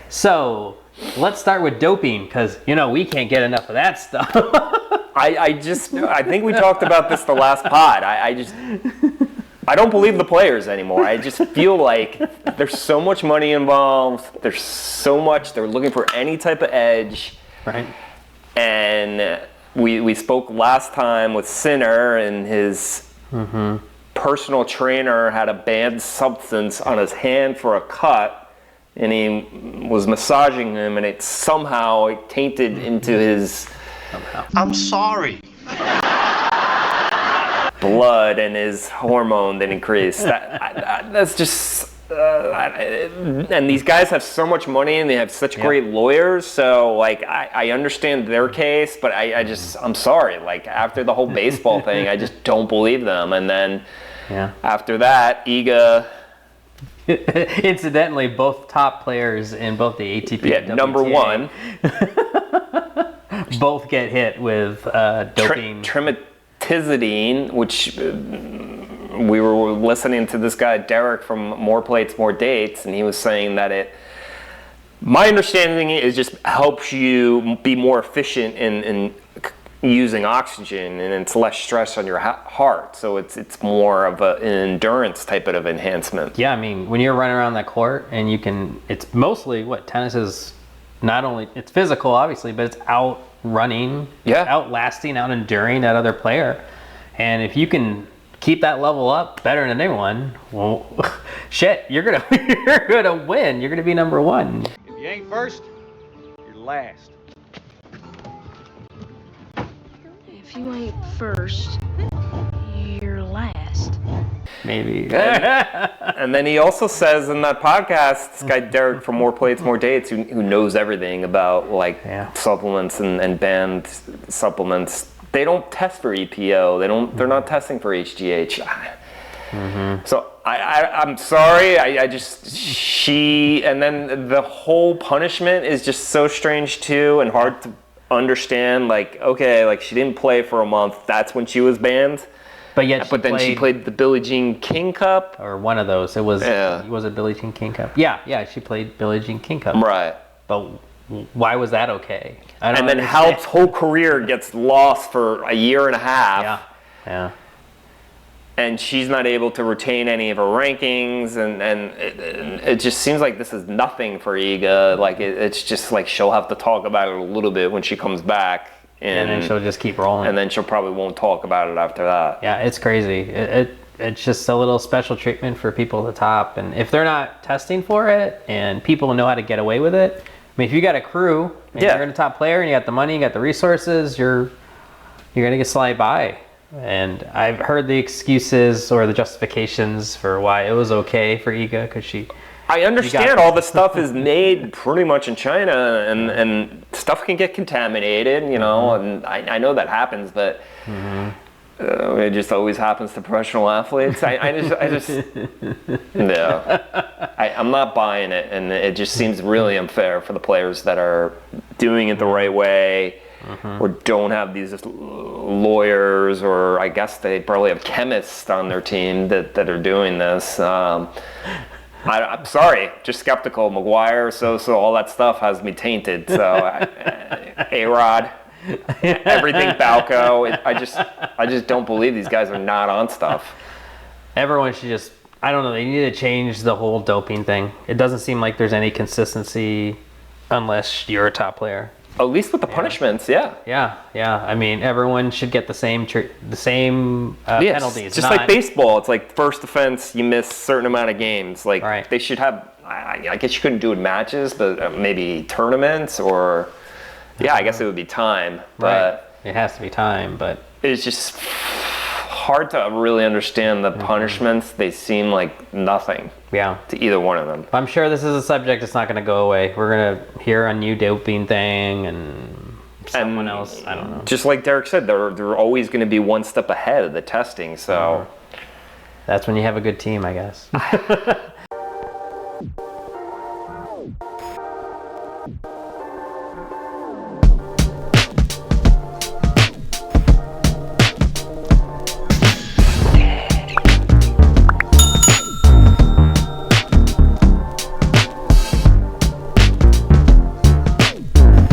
So let's start with doping because we can't get enough of that stuff. I think we talked about this the last pod. I don't believe the players anymore. I just feel like there's so much money involved. There's so much. They're looking for any type of edge. Right. And we spoke last time with Sinner, and his personal trainer had a banned substance on his hand for a cut, and he was massaging him, and it somehow tainted into his... I'm sorry. blood, and his hormone that increased. That's just... and these guys have so much money, and they have such great lawyers, so I understand their case, but I'm sorry, after the whole baseball thing, I just don't believe them. And then after that, Iga... Incidentally, both top players in both the ATP and WTA, number one, both get hit with doping. Trimetizidine, which we were listening to this guy Derek from More Plates, More Dates, and he was saying that my understanding is just helps you be more efficient in using oxygen, and it's less stress on your heart, so it's more of an endurance type of enhancement. Yeah, I mean, when you're running around that court, and it's mostly what tennis is. Not only it's physical, obviously, but it's out running, outlasting, out enduring that other player, and if you can keep that level up better than anyone, well, shit, you're gonna win. You're gonna be number one. If you ain't first, you're last. If you ain't first, you're last. Maybe. And then he also says in that podcast, this guy Derek from More Plates, More Dates, who knows everything about supplements and banned supplements, they don't test for EPO. They're not testing for HGH. So I'm sorry. And then the whole punishment is just so strange too, and hard to understand. She didn't play for a month. That's when she was banned. But then she played the Billie Jean King Cup, or one of those. It was it Billie Jean King Cup? Yeah, she played Billie Jean King Cup. Right. But why was that okay? And then Halp's whole career gets lost for a year and a half. Yeah. And she's not able to retain any of her rankings, and it just seems like this is nothing for Iga. It's just she'll have to talk about it a little bit when she comes back. And then she'll just keep rolling. And then she'll probably won't talk about it after that. Yeah, it's crazy. It's just a little special treatment for people at the top. And if they're not testing for it and people know how to get away with it, I mean, if you got a crew and you're a top player and you got the money, you got the resources, you're going to get slide by. And I've heard the excuses or the justifications for why it was okay for Iga because I understand all the stuff is made pretty much in China, and stuff can get contaminated, and I know that happens, but it just always happens to professional athletes. I just no, I'm not buying it, and it just seems really unfair for the players that are doing it the right way, or don't have these lawyers, or I guess they probably have chemists on their team that are doing this. I'm sorry, just skeptical. McGuire, so all that stuff has me tainted. So A-Rod, everything Balco. I just don't believe these guys are not on stuff. Everyone should I don't know, they need to change the whole doping thing. It doesn't seem like there's any consistency unless you're a top player. At least with the punishments, Yeah. I mean, everyone should get the same penalties. Just like baseball, it's like first offense, you miss a certain amount of games. They should have. I guess you couldn't do it in matches, but maybe tournaments, or I guess it would be time. But it has to be time, but it's just hard to really understand the punishments. They seem like nothing to either one of them. I'm sure this is a subject that's not going to go away. We're going to hear a new doping thing and someone else, I don't know. Just like Derek said, they're always going to be one step ahead of the testing. So that's when you have a good team, I guess.